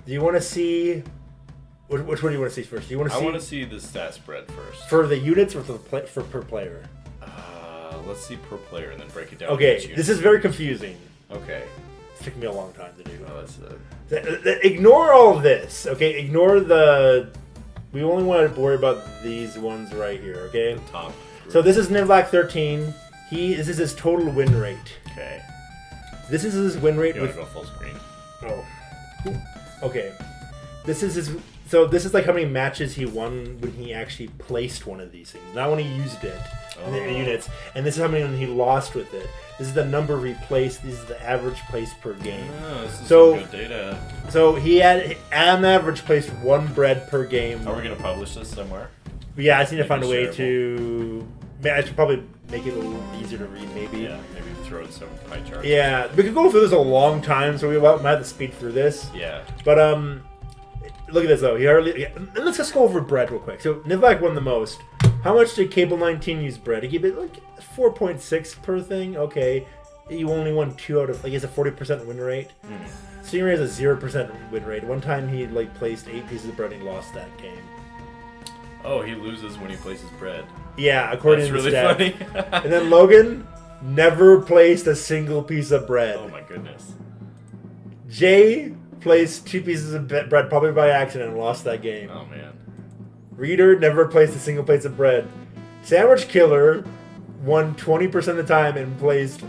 Do you want to see... Which one do you want to see first? Do you want to see... I want to see the stat spread first. For the units or for per player? Let's see per player and then break it down. Okay, this is very confusing. Okay. It took me a long time to do. Oh, Ignore all of this, okay? Ignore the... We only want to worry about these ones right here, okay? The top group. So this is Nivlak 13. This is his total win rate. Okay. This is his win rate You with... want to go full screen? Oh. Okay. This is his... So this is like how many matches he won when he actually placed one of these things. Not when he used it in the units. And this is how many when he lost with it. This is the number replaced. This is the average place per game. Oh, this is some good data. So he had, on average, placed 1 bread per game. Are we going to publish this somewhere? Yeah, I just need to find a way to... I should probably make it a little easier to read, maybe. Yeah, maybe throw in some pie charts. Yeah, we could go through this a long time, so we might have to speed through this. Yeah. But, look at this, though. Let's just go over bread real quick. So, Nivlak won the most. How much did Cable 19 use bread? He gave it, like, 4.6 per thing. Okay. You only won 2 out of... Like, he has a 40% win rate. Stingray has a 0% win rate. One time he, like, placed 8 pieces of bread and he lost that game. Oh, he loses when he places bread. Yeah, according That's to the really stat. funny. And then Logan never placed a single piece of bread. Oh, my goodness. Jay placed 2 pieces of bread probably by accident and lost that game. Oh, man. Reader never placed a single piece of bread. Sandwich Killer won 20% of the time and placed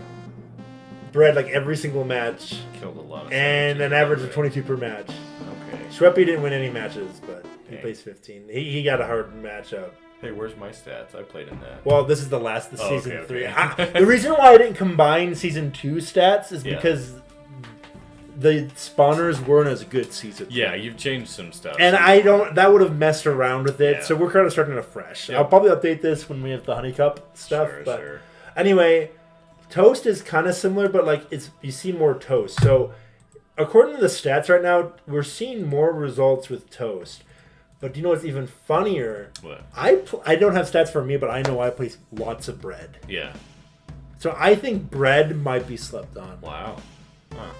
bread like every single match. Killed a lot of and an average of 22 per match. Okay. Schweppy didn't win any matches, but he placed 15. He got a hard matchup. Hey, where's my stats? I played in that. Well, this is the last of season 3. Okay. The reason why I didn't combine season 2 stats is because the spawners weren't as good season 3. Yeah, you've changed some stuff. And that would have messed around with it, so we're kind of starting afresh. Yep. I'll probably update this when we have the Honey Cup stuff. Sure. Anyway, Toast is kind of similar, but like you see more Toast. So according to the stats right now, we're seeing more results with Toast. But do you know what's even funnier? What? I don't have stats for me, but I know I place lots of bread. Yeah. So I think bread might be slept on. Wow. Huh.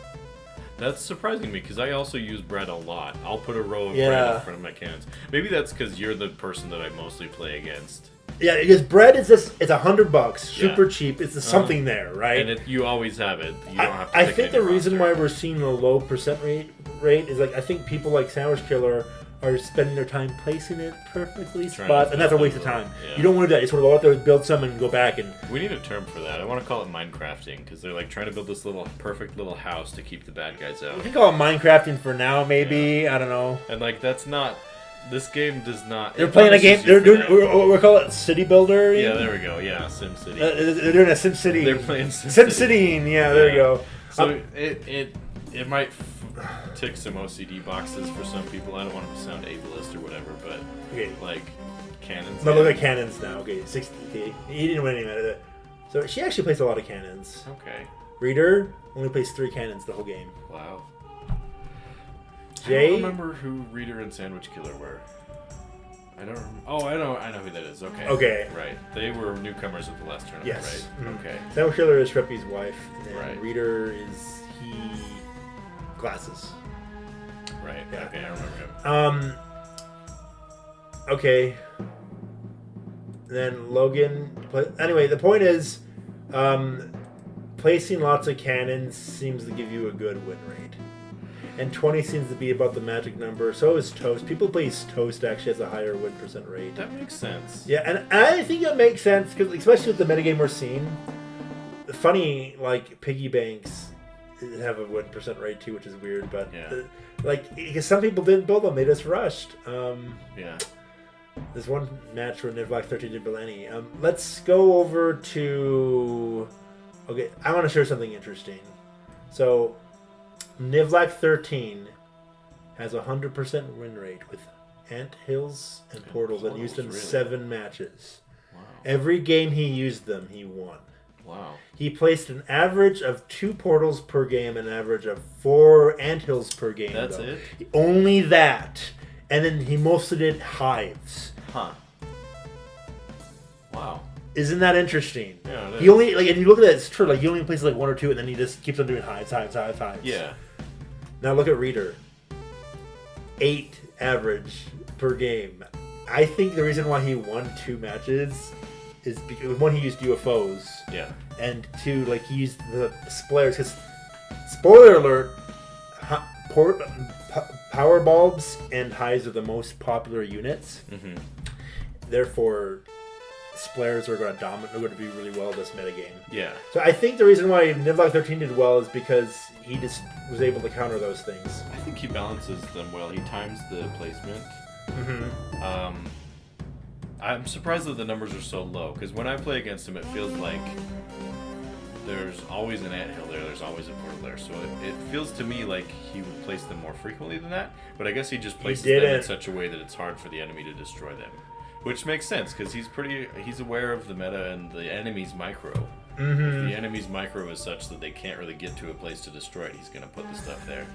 That's surprising to me because I also use bread a lot. I'll put a row of bread in front of my cannons. Maybe that's because you're the person that I mostly play against. Yeah, because bread is it's $100, super cheap. It's something there, right? And you always have it. You don't have to I think the reason why we're seeing a low percent rate is like I think people like Sandwich Killer are spending their time placing it perfectly spots, and that's a waste of time. Yeah. You don't want to do that. You just want to go out there, build some, and go back. And we need a term for that. I want to call it Minecrafting because they're like trying to build this perfect little house to keep the bad guys out. we can call it Minecrafting for now, maybe. I don't know. And like that's not. This game does not. They're playing a game. They're doing. We're calling it City Builder. Yeah, there we go. Yeah, SimCity. They're doing a SimCity. They're playing SimCity. Yeah, there you go. So it might tick some OCD boxes for some people. I don't want to sound ableist or whatever, but like cannons. No, look at cannons now. Okay, 60k. He didn't win any out of it. So she actually plays a lot of cannons. Okay. Reader only plays 3 cannons the whole game. Wow. Jay? I don't remember who Reader and Sandwich Killer were. I don't remember. Oh, I know who that is. Okay. Okay. Right. They were newcomers at the last tournament, Yes. right? Mm-hmm. Okay. Sandwich Killer is Shreppy's wife, and then Reader is glasses. Right. Yeah. Okay, I remember him. Okay. Then Logan. Anyway, the point is, placing lots of cannons seems to give you a good win rate. And 20 seems to be about the magic number. So is Toast. People who play Toast actually has a higher win percent rate. That makes sense. Yeah, and I think it makes sense, because especially with the metagame we're seeing. Funny, like, piggy banks have a win percent rate too, which is weird. But, because some people didn't build them. They just rushed. There's one match where Nivlak 13 did Bellani. Let's go over to... Okay, I want to share something interesting. So... Nivlak 13 has a 100% win rate with Ant Hills and Portals and used in 7 matches. Wow. Every game he used them, he won. Wow. He placed an average of 2 Portals per game and an average of 4 Ant Hills per game. That's it? Only that. And then he mostly did Hives. Huh. Wow. Isn't that interesting? Yeah, it is. He only, like, and you look at that, it's true, like, he only places like 1 or 2 and then he just keeps on doing Hives. Yeah. Now look at Reader. 8 average per game. I think the reason why he won 2 matches is because, one, he used UFOs. Yeah. And 2, like, he used the splares. Because, spoiler alert, power bulbs and highs are the most popular units. Mm-hmm. Therefore, splares are going to be really well this metagame. Yeah. So I think the reason why Nivlock 13 did well is because he just was able to counter those things. I think he balances them well. He times the placement. Mm-hmm. I'm surprised that the numbers are so low, because when I play against him, it feels like there's always an anthill there, there's always a portal there. So it feels to me like he would place them more frequently than that, but I guess he just places them in such a way that it's hard for the enemy to destroy them. Which makes sense, because he's aware of the meta and the enemy's micro. Mm-hmm. If the enemy's micro is such that they can't really get to a place to destroy it, he's going to put the stuff there.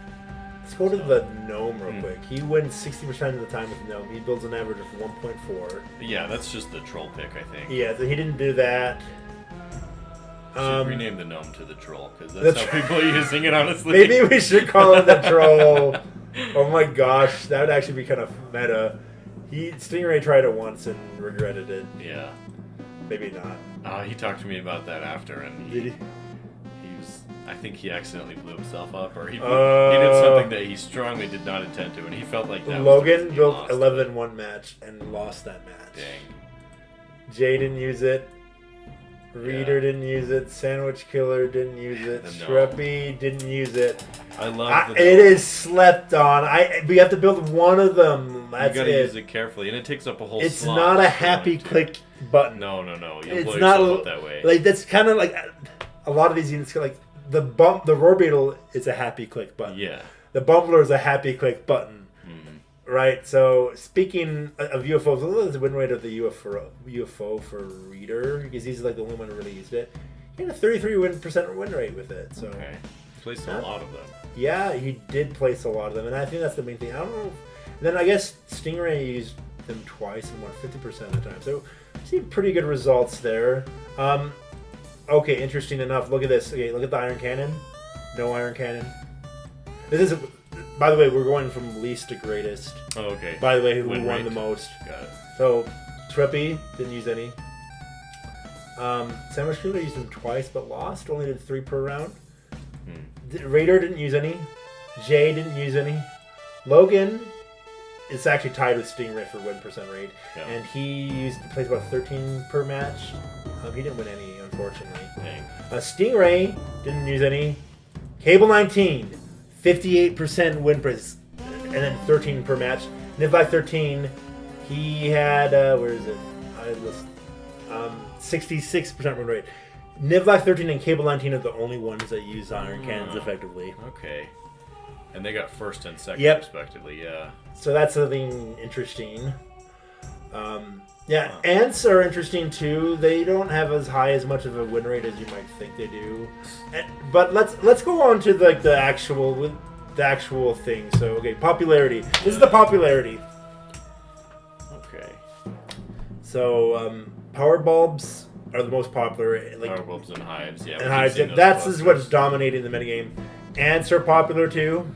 Let's go to the gnome real quick. He wins 60% of the time with gnome. He builds an average of 1.4. Yeah, that's just the troll pick, I think. Yeah, so he didn't do that. Should rename the gnome to the troll, because that's how people are using it, honestly. Maybe we should call it the troll. Oh my gosh, that would actually be kind of meta. Stingray tried it once and regretted it. Yeah. Maybe not. He talked to me about that after, and I think he accidentally blew himself up, or he did something that he strongly did not intend to, and he felt like that Logan built 11 in one match and lost that match. Dang. Jay didn't use it. Reader didn't use it. Sandwich Killer didn't use it. Shreppy didn't use it. I love it is slept on. We have to build one of them. That's you gotta use it carefully, and it takes up a whole It's slot. not a happy click button. No. You'll it's blow not yourself up that way. Like, that's kind of like a lot of these units, like the Roar Beetle is a happy click button. Yeah. The Bumbler is a happy click button. Right, so speaking of UFOs, what is the win rate of the UFO for Reader? Because he's like the only one who really used it. He had a 33% win rate with it. So okay. Placed a lot of them. Yeah, he did place a lot of them, and I think that's the main thing. I don't know. Then I guess Stingray used them twice and won 50% of the time. So see pretty good results there. Okay, interesting enough. Look at this. Okay, look at the Iron Cannon. No Iron Cannon. This is. By the way, we're going from least to greatest. Oh, okay. By the way, who won the most. Got it. So, Treppy didn't use any. Sandwich Killer used them twice, but lost. Only did 3 per round. Raider didn't use any. Jay didn't use any. Logan is actually tied with Stingray for win percent rate. Yeah. And he plays about 13 per match. He didn't win any, unfortunately. Dang. Stingray didn't use any. Cable 19. 58% win percent, and then 13 per match. Nivlac 13, he had where is it? 66% win rate. Nivlac 13 and Cable 19 are the only ones that use Iron Cannons effectively. Okay, and they got first and second respectively. Yeah. So that's something interesting. Ants are interesting too. They don't have as high as much of a win rate as you might think they do. But let's go on to like the actual thing. So okay, popularity. This is the popularity. Okay. So power bulbs are the most popular. Like, power bulbs and hives. Yeah. And hives. That's what's dominating the metagame. Ants are popular too.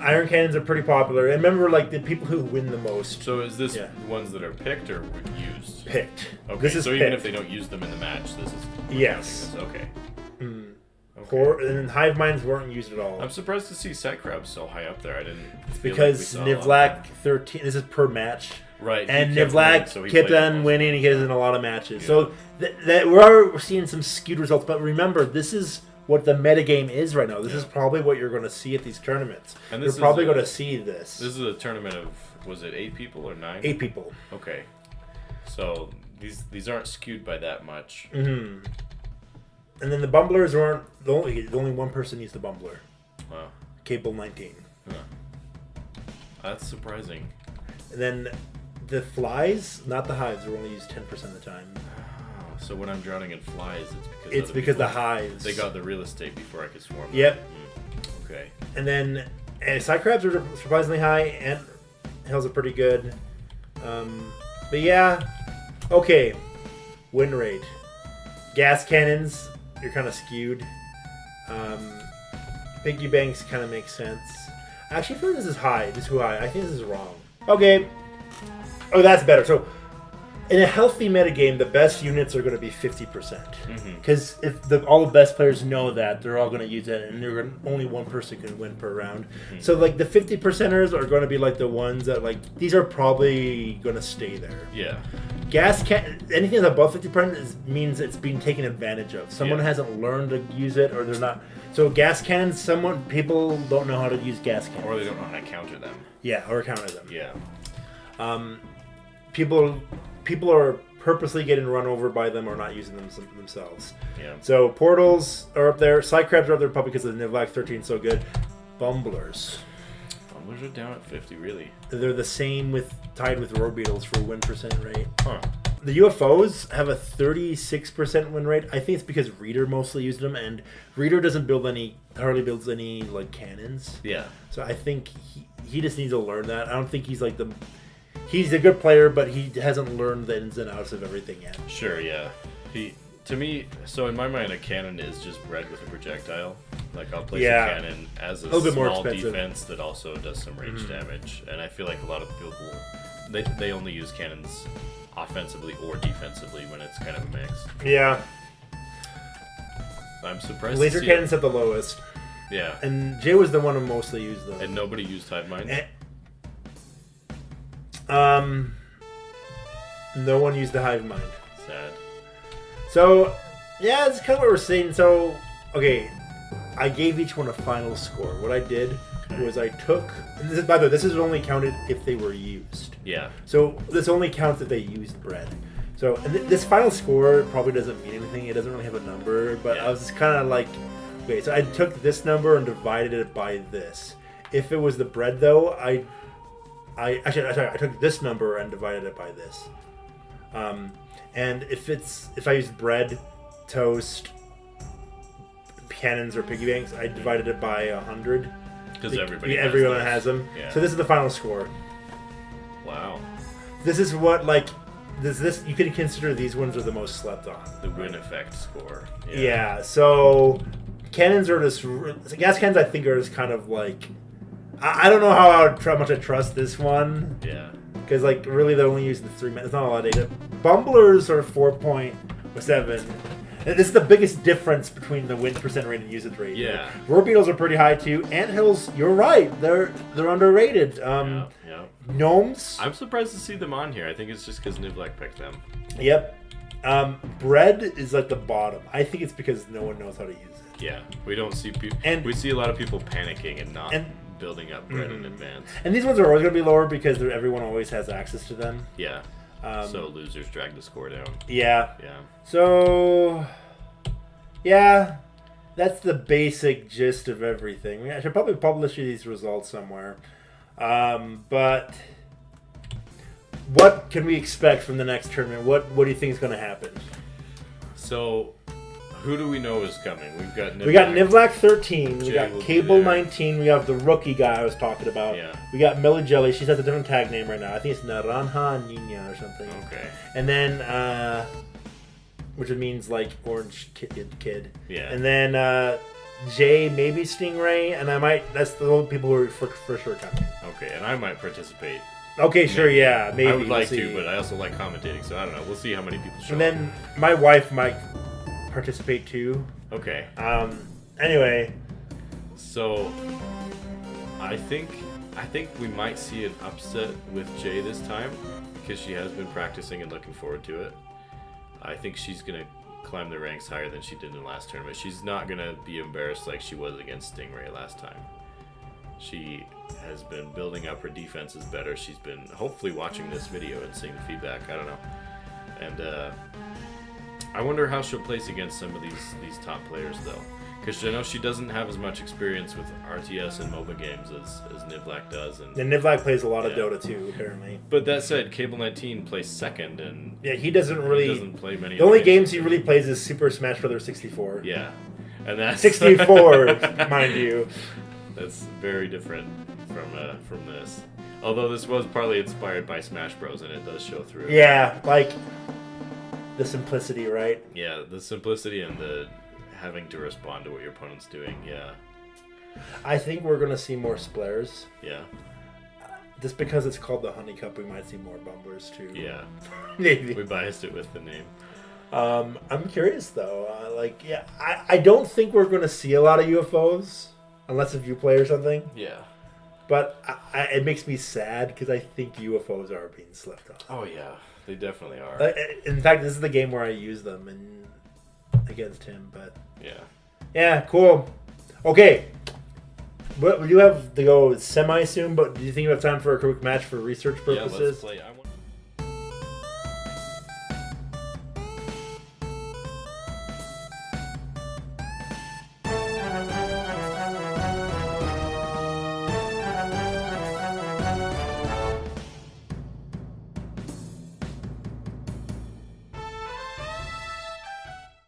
Iron Cannons are pretty popular. And remember, like, the people who win the most. So is this ones that are picked or used? Picked. Okay, this is so picked. even if they don't use them in the match, this is... Yes. Okay. And hive minds weren't used at all. I'm surprised to see Set Crabs so high up there. I didn't feel because like we saw Nivlac 13, this is per match. Right. And Nivlac kept on winning. He gets in a lot of matches. Yeah. So we're seeing some skewed results. But remember, this is what the metagame is right now. This is probably what you're going to see at these tournaments. And you're probably going to see this. This is a tournament of, was it 8 people or 9? 8 people. Okay. So these aren't skewed by that much. Mm-hmm. And then the Bumblers weren't, the only one person used the Bumbler. Wow. Cable 19. Huh. That's surprising. And then the flies, not the hives, were only used 10% of the time. So when I'm drowning in flies, it's because the hives. They got the real estate before I could swarm. Yep. Okay. And then side crabs are surprisingly high, and hills are pretty good. But yeah, okay. Win rate. Gas cannons, you're kind of skewed. Piggy banks kind of make sense. Actually, I feel like this is high. This is too high. I think this is wrong. Okay. Oh, that's better. So, in a healthy metagame, the best units are going to be 50%. Because if all the best players know that, they're all going to use it, and only one person can win per round. So, like, the 50%ers are going to be, like, the ones that, like, these are probably going to stay there. Yeah. Gas can anything that's above 50% means it's being taken advantage of. Someone hasn't learned to use it, or they're not. So gas cannons, people don't know how to use gas cannons, or they don't know how to counter them. Yeah, or counter them. Yeah. People are purposely getting run over by them or not using them themselves. Yeah. So portals are up there. Side crabs are up there probably because the Nivlac 13 is so good. Bumblers. Bumblers are down at 50, really. They're the same tied with road beetles for win percent rate. Huh. The UFOs have a 36% win rate. I think it's because Reader mostly used them, and Reader hardly builds any like cannons. Yeah. So I think he just needs to learn that. I don't think he's like he's a good player, but he hasn't learned the ins and outs of everything yet. Sure, yeah. To me, so in my mind, a cannon is just bred with a projectile. Like, I'll place a cannon as a small defense that also does some range damage. And I feel like a lot of people, they only use cannons offensively or defensively when it's kind of a mix. Yeah. I'm surprised Laser cannons at the lowest. Yeah. And Jay was the one who mostly used them. And nobody used Hive Mind? No one used the Hive Mind. Sad. So, yeah, it's kind of what we're saying. So, okay, I gave each one a final score. What I did was I took... And by the way, this is only counted if they were used. Yeah. So, this only counts if they used bread. So, and this final score probably doesn't mean anything. It doesn't really have a number. But I was just kind of like... Okay, so I took this number and divided it by this. If it was the bread, though, I took this number and divided it by this. And if I used bread, toast, cannons, or piggy banks, I divided it by 100. Because everyone has them. Yeah. So this is the final score. Wow. This is what this you could consider these ones are the most slept on. The win effect score. Yeah. So cannons are just gas cannons. I think are just kind of like I don't know how much I trust this one. Yeah. Because, like, really, they only use the 3 minutes. It's not a lot of data. Bumblers are 4.7. This is the biggest difference between the win percent rate and usage rate. Yeah. Road beetles are pretty high, too. Anthills, you're right. They're underrated. Yeah. Gnomes. I'm surprised to see them on here. I think it's just because Nivlac picked them. Yep. Bread is at the bottom. I think it's because no one knows how to use it. Yeah. We don't see people... we see a lot of people panicking and not... building up bread in advance. And these ones are always going to be lower because everyone always has access to them. Yeah. So losers drag the score down. Yeah. Yeah. So, yeah, that's the basic gist of everything. I should probably publish these results somewhere. But what can we expect from the next tournament? What do you think is going to happen? So... who do we know is coming? We got Nivlac 13. We got will Cable 19. We have the rookie guy I was talking about. Yeah. We got Millie Jelly. She has a different tag name right now. I think it's Naranja Nina or something. Okay. And then, which means like orange kid. Yeah. And then Jay, maybe Stingray, and that's the only people who are for sure coming. Okay, and I might participate. Okay, sure, yeah, maybe. I would like to, but I also like commentating, so I don't know. We'll see how many people show up. And then my wife might participate too. Okay. Anyway, so I think we might see an upset with Jay this time because she has been practicing and looking forward to it. I think she's gonna climb the ranks higher than she did in the last tournament. She's not gonna be embarrassed like she was against Stingray last time. She has been building up her defenses better. She's been hopefully watching this video and seeing the feedback. I don't know. And I wonder how she'll place against some of these top players, though. Because I know she doesn't have as much experience with RTS and MOBA games as Nivlac does. And Nivlac plays a lot of Dota, too, apparently. But that said, Cable 19 plays second, and... yeah, he doesn't play many... the only games he really plays is Super Smash Bros. 64. Yeah. And that's... 64, mind you. That's very different from this. Although this was partly inspired by Smash Bros, and it does show through. Yeah, like... the simplicity, right? Yeah, the simplicity and the having to respond to what your opponent's doing, yeah. I think we're going to see more splares. Yeah. Just because it's called the Honey Cup, we might see more bumblers too. Yeah. Maybe. We biased it with the name. I'm curious though. I don't think we're going to see a lot of UFOs unless if you play or something. Yeah. But it makes me sad because I think UFOs are being slept on. Oh yeah, they definitely are. In fact, this is the game where I use them against him. But yeah, cool. Okay. But we do have to go semi soon, but do you think you have time for a quick match for research purposes? Yeah, let's play.